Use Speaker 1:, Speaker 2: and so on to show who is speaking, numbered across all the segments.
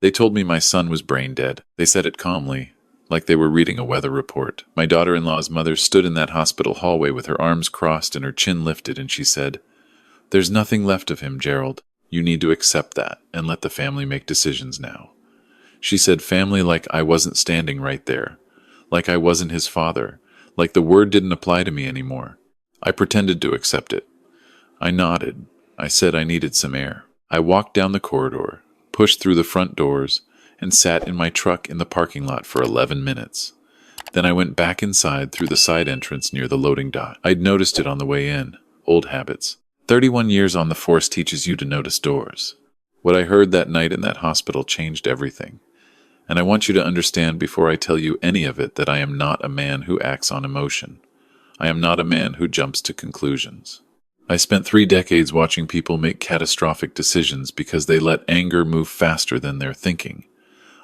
Speaker 1: They told me my son was brain dead. They said it calmly, like they were reading a weather report. My daughter-in-law's mother stood in that hospital hallway with her arms crossed and her chin lifted, and she said, "There's nothing left of him, Gerald. You need to accept that and let the family make decisions now." She said family like I wasn't standing right there, like I wasn't his father, like the word didn't apply to me anymore. I pretended to accept it. I nodded. I said I needed some air. I walked down the corridor, pushed through the front doors, and sat in my truck in the parking lot for 11 minutes. Then I went back inside through the side entrance near the loading dock. I'd noticed it on the way in. Old habits. 31 years on the force teaches you to notice doors. What I heard that night in that hospital changed everything. And I want you to understand before I tell you any of it that I am not a man who acts on emotion. I am not a man who jumps to conclusions. I spent 3 decades watching people make catastrophic decisions because they let anger move faster than their thinking.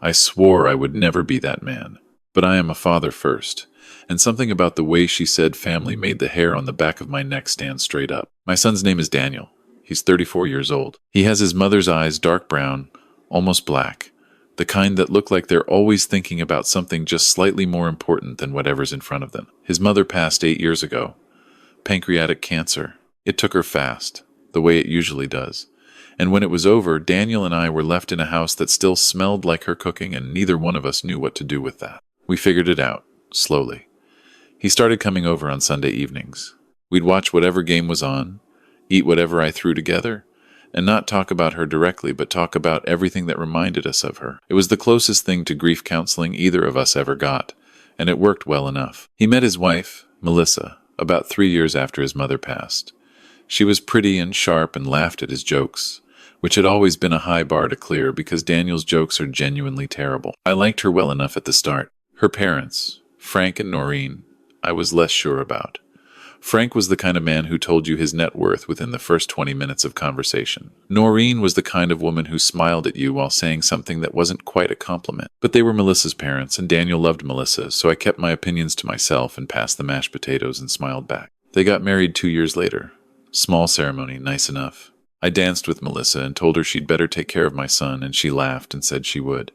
Speaker 1: I swore I would never be that man. But I am a father first, and something about the way she said family made the hair on the back of my neck stand straight up. My son's name is Daniel. He's 34 years old. He has his mother's eyes dark brown, almost black, the kind that look like they're always thinking about something just slightly more important than whatever's in front of them. His mother passed 8 years ago. Pancreatic cancer. It took her fast, the way it usually does. And when it was over, Daniel and I were left in a house that still smelled like her cooking, and neither one of us knew what to do with that. We figured it out, slowly. He started coming over on Sunday evenings. We'd watch whatever game was on, eat whatever I threw together, and not talk about her directly, but talk about everything that reminded us of her. It was the closest thing to grief counseling either of us ever got, and it worked well enough. He met his wife, Melissa, about 3 years after his mother passed. She was pretty and sharp and laughed at his jokes, which had always been a high bar to clear because Daniel's jokes are genuinely terrible. I liked her well enough at the start. Her parents, Frank and Noreen, I was less sure about. Frank was the kind of man who told you his net worth within the first 20 minutes of conversation. Noreen was the kind of woman who smiled at you while saying something that wasn't quite a compliment. But they were Melissa's parents, and Daniel loved Melissa, so I kept my opinions to myself and passed the mashed potatoes and smiled back. They got married 2 years later. Small ceremony, nice enough. I danced with Melissa and told her she'd better take care of my son, and she laughed and said she would.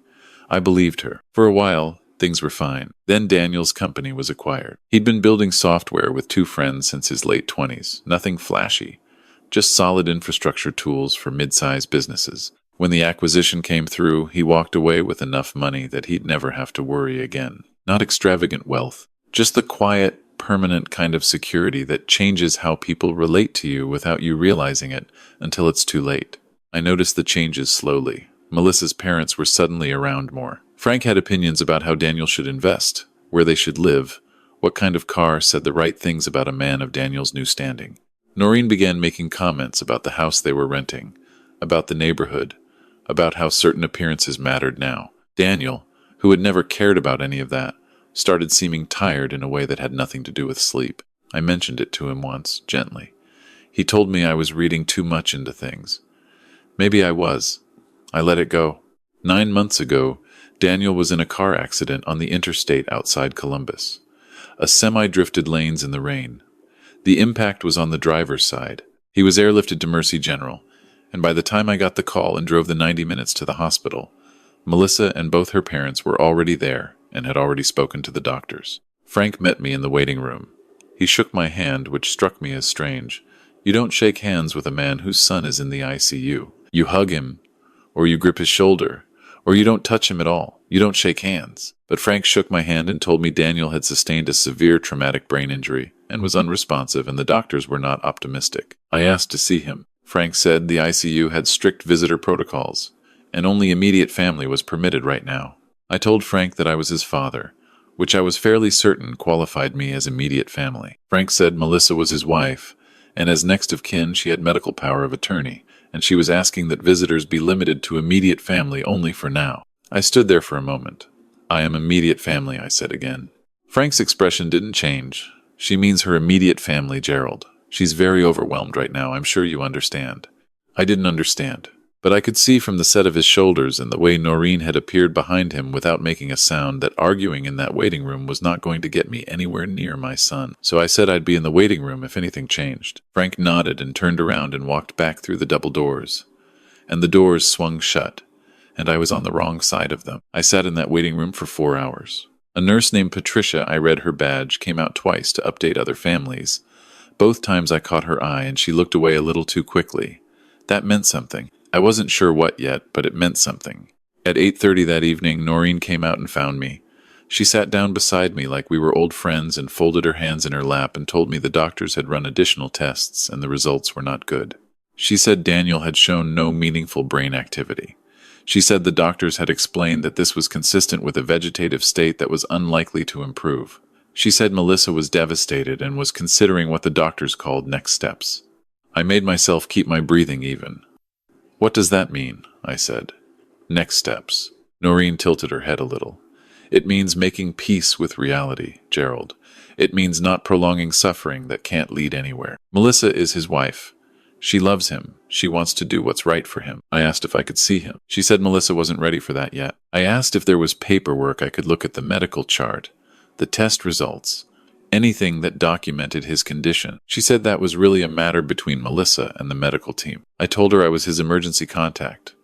Speaker 1: I believed her. For a while, things were fine. Then Daniel's company was acquired. He'd been building software with 2 friends since his late 20s. Nothing flashy. Just solid infrastructure tools for mid-sized businesses. When the acquisition came through, he walked away with enough money that he'd never have to worry again. Not extravagant wealth. Just the quiet, permanent kind of security that changes how people relate to you without you realizing it until it's too late. I noticed the changes slowly. Melissa's parents were suddenly around more. Frank had opinions about how Daniel should invest, where they should live, what kind of car said the right things about a man of Daniel's new standing. Noreen began making comments about the house they were renting, about the neighborhood, about how certain appearances mattered now. Daniel, who had never cared about any of that, started seeming tired in a way that had nothing to do with sleep. I mentioned it to him once, gently. He told me I was reading too much into things. Maybe I was. I let it go. 9 months ago, Daniel was in a car accident on the interstate outside Columbus. A semi drifted lanes in the rain. The impact was on the driver's side. He was airlifted to Mercy General, and by the time I got the call and drove the 90 minutes to the hospital, Melissa and both her parents were already there and had already spoken to the doctors. Frank met me in the waiting room. He shook my hand, which struck me as strange. You don't shake hands with a man whose son is in the ICU. You hug him, or you grip his shoulder, or you don't touch him at all. You don't shake hands. But Frank shook my hand and told me Daniel had sustained a severe traumatic brain injury and was unresponsive, and the doctors were not optimistic. I asked to see him. Frank said the ICU had strict visitor protocols, and only immediate family was permitted right now. I told Frank that I was his father, which I was fairly certain qualified me as immediate family. Frank said Melissa was his wife, and as next of kin she had medical power of attorney, and she was asking that visitors be limited to immediate family only for now. I stood there for a moment. I am immediate family, I said again. Frank's expression didn't change. She means her immediate family, Gerald. She's very overwhelmed right now, I'm sure you understand. I didn't understand. But I could see from the set of his shoulders and the way Noreen had appeared behind him without making a sound that arguing in that waiting room was not going to get me anywhere near my son. So I said I'd be in the waiting room if anything changed. Frank nodded and turned around and walked back through the double doors. And the doors swung shut, and I was on the wrong side of them. I sat in that waiting room for 4 hours. A nurse named Patricia, I read her badge, came out twice to update other families. Both times I caught her eye and she looked away a little too quickly. That meant something. I wasn't sure what yet, but it meant something. At 8:30 that evening, Noreen came out and found me. She sat down beside me like we were old friends and folded her hands in her lap and told me the doctors had run additional tests and the results were not good. She said Daniel had shown no meaningful brain activity. She said the doctors had explained that this was consistent with a vegetative state that was unlikely to improve. She said Melissa was devastated and was considering what the doctors called next steps. I made myself keep my breathing even. "What does that mean?" I said. "Next steps." Noreen tilted her head a little. "It means making peace with reality, Gerald. It means not prolonging suffering that can't lead anywhere. Melissa is his wife. She loves him. She wants to do what's right for him." I asked if I could see him. She said Melissa wasn't ready for that yet. I asked if there was paperwork I could look at, the medical chart, the test results, anything that documented his condition. She said that was really a matter between Melissa and the medical team. I told her I was his emergency contact.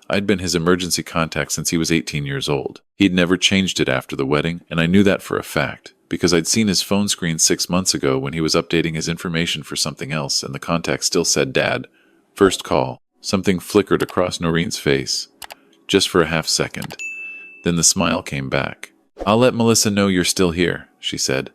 Speaker 1: I'd been his emergency contact since he was 18 years old. He'd never changed it after the wedding, and I knew that for a fact, because I'd seen his phone screen 6 months ago when he was updating his information for something else, and the contact still said Dad. First call. Something flickered across Noreen's face, just for a half second. Then the smile came back. "I'll let Melissa know you're still here," she said.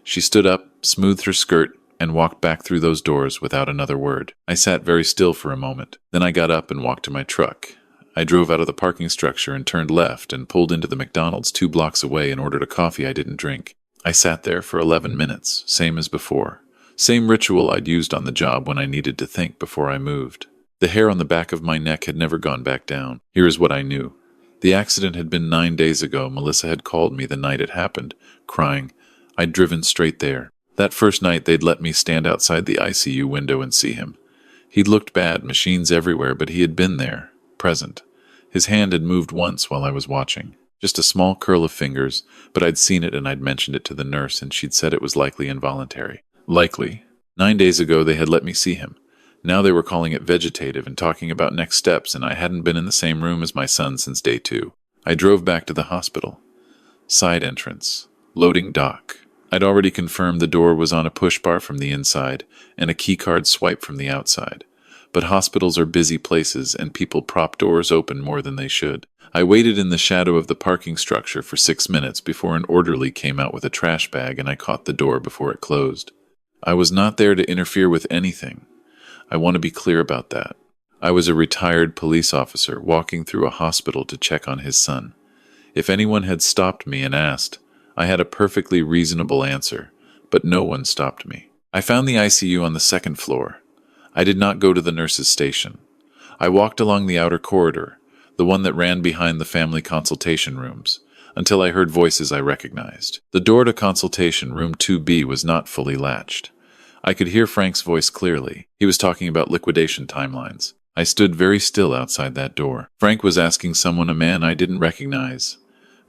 Speaker 1: She stood up, smoothed her skirt, and walked back through those doors without another word. I sat very still for a moment. Then I got up and walked to my truck. I drove out of the parking structure and turned left and pulled into the McDonald's 2 blocks away and ordered a coffee I didn't drink. I sat there for 11 minutes, same as before. Same ritual I'd used on the job when I needed to think before I moved. The hair on the back of my neck had never gone back down. Here is what I knew. The accident had been 9 days ago. Melissa had called me the night it happened, crying. I'd driven straight there. That first night they'd let me stand outside the ICU window and see him. He'd looked bad, machines everywhere, but he had been there, present. His hand had moved once while I was watching. Just a small curl of fingers, but I'd seen it and I'd mentioned it to the nurse and she'd said it was likely involuntary. Likely. 9 days ago they had let me see him. Now they were calling it vegetative and talking about next steps, and I hadn't been in the same room as my son since day 2. I drove back to the hospital. Side entrance. Loading dock. I'd already confirmed the door was on a push bar from the inside and a keycard swipe from the outside. But hospitals are busy places and people prop doors open more than they should. I waited in the shadow of the parking structure for 6 minutes before an orderly came out with a trash bag and I caught the door before it closed. I was not there to interfere with anything. I want to be clear about that. I was a retired police officer walking through a hospital to check on his son. If anyone had stopped me and asked, I had a perfectly reasonable answer, but no one stopped me. I found the ICU on the 2nd floor. I did not go to the nurse's station. I walked along the outer corridor, the one that ran behind the family consultation rooms, until I heard voices I recognized. The door to consultation room 2B was not fully latched. I could hear Frank's voice clearly. He was talking about liquidation timelines. I stood very still outside that door. Frank was asking someone, a man I didn't recognize.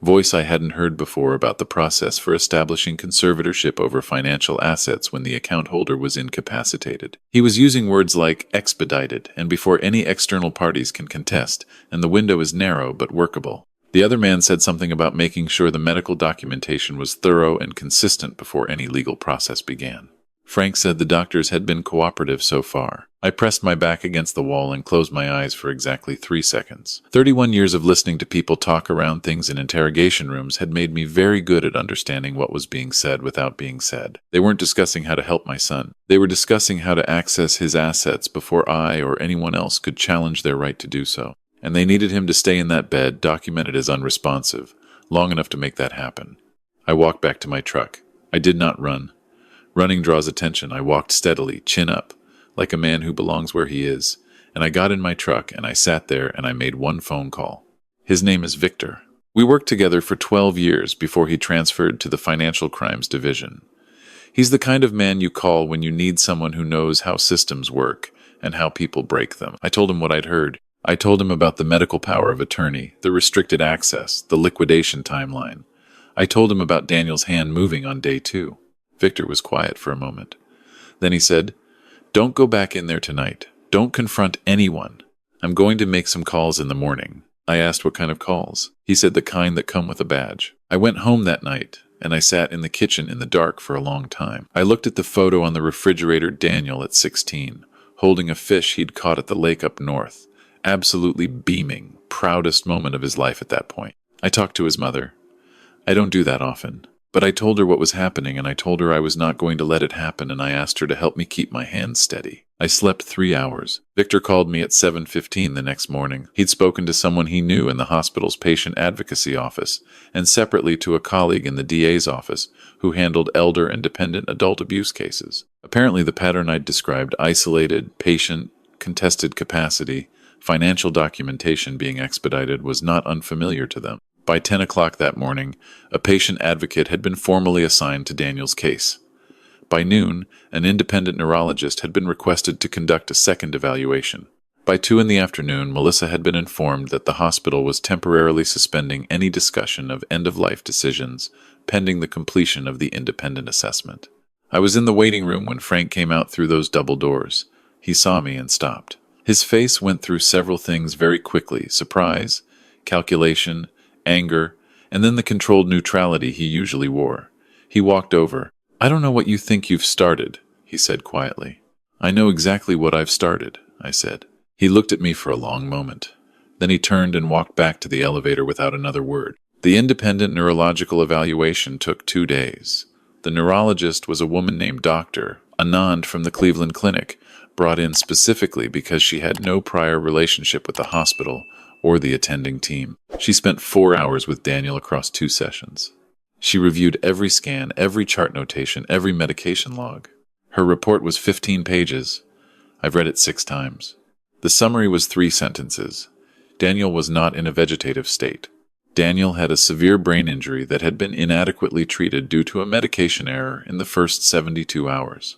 Speaker 1: Voice I hadn't heard before, about the process for establishing conservatorship over financial assets when the account holder was incapacitated. He was using words like expedited and before any external parties can contest, and the window is narrow but workable. The other man said something about making sure the medical documentation was thorough and consistent before any legal process began. Frank said the doctors had been cooperative so far. I pressed my back against the wall and closed my eyes for exactly 3 seconds. 31 years of listening to people talk around things in interrogation rooms had made me very good at understanding what was being said without being said. They weren't discussing how to help my son. They were discussing how to access his assets before I or anyone else could challenge their right to do so. And they needed him to stay in that bed, documented as unresponsive, long enough to make that happen. I walked back to my truck. I did not run. Running draws attention. I walked steadily, chin up, like a man who belongs where he is, and I got in my truck and I sat there and I made one phone call. His name is Victor. We worked together for 12 years before he transferred to the Financial Crimes Division. He's the kind of man you call when you need someone who knows how systems work and how people break them. I told him what I'd heard. I told him about the medical power of attorney, the restricted access, the liquidation timeline. I told him about Daniel's hand moving on day 2. Victor was quiet for a moment. Then he said, "Don't go back in there tonight. Don't confront anyone. I'm going to make some calls in the morning. I asked what kind of calls. He said the kind that come with a badge. I went home that night, and I sat in the kitchen in the dark for a long time. I looked at the photo on the refrigerator, Daniel at 16, holding a fish he'd caught at the lake up north, absolutely beaming, proudest moment of his life at that point. I talked to his mother. I don't do that often, but I told her what was happening, and I told her I was not going to let it happen, and I asked her to help me keep my hands steady. I slept 3 hours. Victor called me at 7:15 the next morning. He'd spoken to someone he knew in the hospital's patient advocacy office, and separately to a colleague in the DA's office who handled elder and dependent adult abuse cases. Apparently the pattern I'd described, isolated, patient, contested capacity, financial documentation being expedited, was not unfamiliar to them. By 10 o'clock that morning, a patient advocate had been formally assigned to Daniel's case. By noon, an independent neurologist had been requested to conduct a second evaluation. By 2 in the afternoon, Melissa had been informed that the hospital was temporarily suspending any discussion of end-of-life decisions pending the completion of the independent assessment. I was in the waiting room when Frank came out through those double doors. He saw me and stopped. His face went through several things very quickly: surprise, calculation, anger, and then the controlled neutrality he usually wore. He walked over. "I don't know what you think you've started," he said quietly. "I know exactly what I've started," I said. He looked at me for a long moment. Then he turned and walked back to the elevator without another word. The independent neurological evaluation took 2 days. The neurologist was a woman named Dr. Anand from the Cleveland Clinic, brought in specifically because she had no prior relationship with the hospital or the attending team. She spent 4 hours with Daniel across 2 sessions. She reviewed every scan, every chart notation, every medication log. Her report was 15 pages. I've read it 6 times. The summary was 3 sentences. Daniel was not in a vegetative state. Daniel had a severe brain injury that had been inadequately treated due to a medication error in the first 72 hours.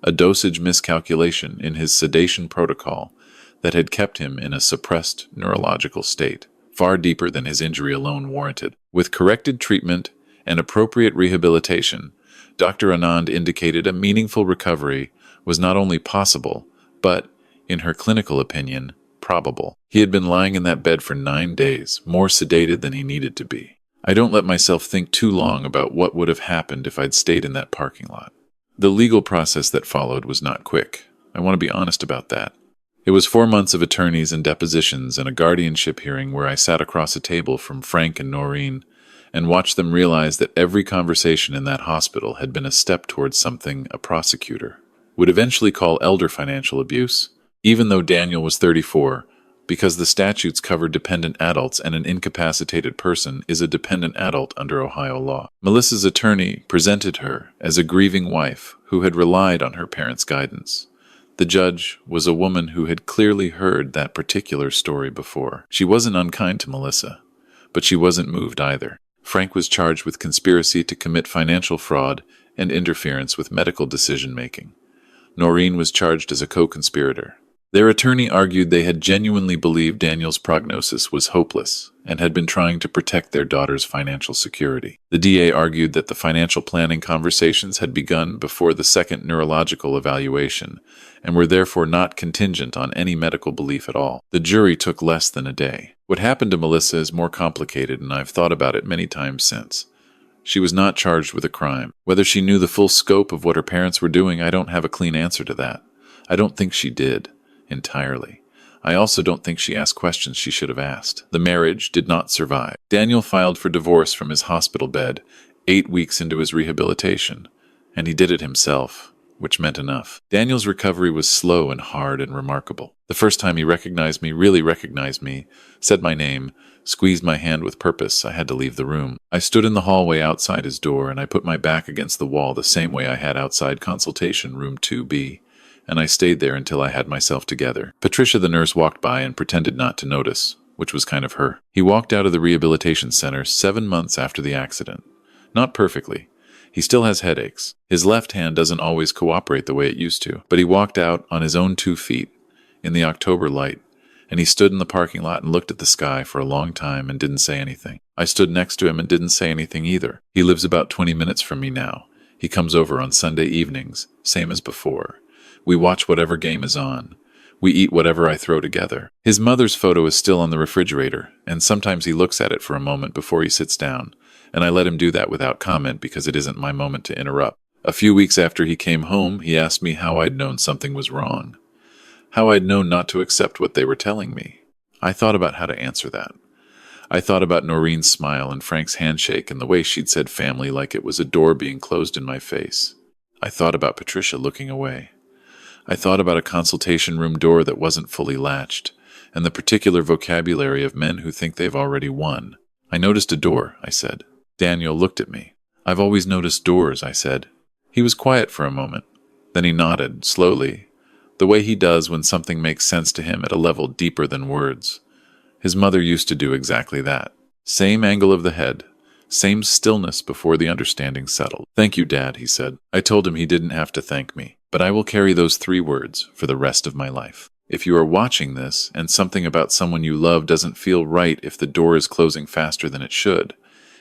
Speaker 1: A dosage miscalculation in his sedation protocol that had kept him in a suppressed neurological state, far deeper than his injury alone warranted. With corrected treatment and appropriate rehabilitation, Dr. Anand indicated a meaningful recovery was not only possible, but, in her clinical opinion, probable. He had been lying in that bed for 9 days, more sedated than he needed to be. I don't let myself think too long about what would have happened if I'd stayed in that parking lot. The legal process that followed was not quick. I want to be honest about that. It was 4 months of attorneys and depositions and a guardianship hearing where I sat across a table from Frank and Noreen and watched them realize that every conversation in that hospital had been a step towards something a prosecutor would eventually call elder financial abuse, even though Daniel was 34, because the statutes cover dependent adults and an incapacitated person is a dependent adult under Ohio law. Melissa's attorney presented her as a grieving wife who had relied on her parents' guidance. The judge was a woman who had clearly heard that particular story before. She wasn't unkind to Melissa, but she wasn't moved either. Frank was charged with conspiracy to commit financial fraud and interference with medical decision-making. Noreen was charged as a co-conspirator. Their attorney argued they had genuinely believed Daniel's prognosis was hopeless and had been trying to protect their daughter's financial security. The DA argued that the financial planning conversations had begun before the second neurological evaluation and were therefore not contingent on any medical belief at all. The jury took less than a day. What happened to Melissa is more complicated, and I've thought about it many times since. She was not charged with a crime. Whether she knew the full scope of what her parents were doing, I don't have a clean answer to that. I don't think she did. Entirely. I also don't think she asked questions she should have asked. The marriage did not survive. Daniel filed for divorce from his hospital bed 8 weeks into his rehabilitation, and he did it himself, which meant enough. Daniel's recovery was slow and hard and remarkable. The first time he recognized me, really recognized me, said my name, squeezed my hand with purpose, I had to leave the room. I stood in the hallway outside his door, and I put my back against the wall the same way I had outside consultation room 2B. And I stayed there until I had myself together. Patricia, the nurse, walked by and pretended not to notice, which was kind of her. He walked out of the rehabilitation center 7 months after the accident. Not perfectly. He still has headaches. His left hand doesn't always cooperate the way it used to. But he walked out on his own 2 feet in the October light, and he stood in the parking lot and looked at the sky for a long time and didn't say anything. I stood next to him and didn't say anything either. He lives about 20 minutes from me now. He comes over on Sunday evenings, same as before. We watch whatever game is on. We eat whatever I throw together. His mother's photo is still on the refrigerator, and sometimes he looks at it for a moment before he sits down, and I let him do that without comment because it isn't my moment to interrupt. A few weeks after he came home, he asked me how I'd known something was wrong, how I'd known not to accept what they were telling me. I thought about how to answer that. I thought about Noreen's smile and Frank's handshake and the way she'd said family like it was a door being closed in my face. I thought about Patricia looking away. I thought about a consultation room door that wasn't fully latched, and the particular vocabulary of men who think they've already won. I noticed a door, I said. Daniel looked at me. I've always noticed doors, I said. He was quiet for a moment. Then he nodded, slowly, the way he does when something makes sense to him at a level deeper than words. His mother used to do exactly that. Same angle of the head, same stillness before the understanding settled. Thank you, Dad, he said. I told him he didn't have to thank me, but I will carry those 3 words for the rest of my life. If you are watching this and something about someone you love doesn't feel right, if the door is closing faster than it should,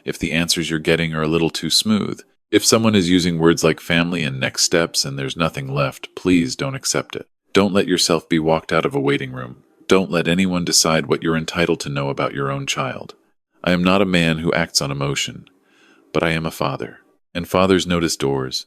Speaker 1: if the answers you're getting are a little too smooth, if someone is using words like family and next steps and there's nothing left, please don't accept it. Don't let yourself be walked out of a waiting room. Don't let anyone decide what you're entitled to know about your own child. I am not a man who acts on emotion, but I am a father, and fathers notice doors,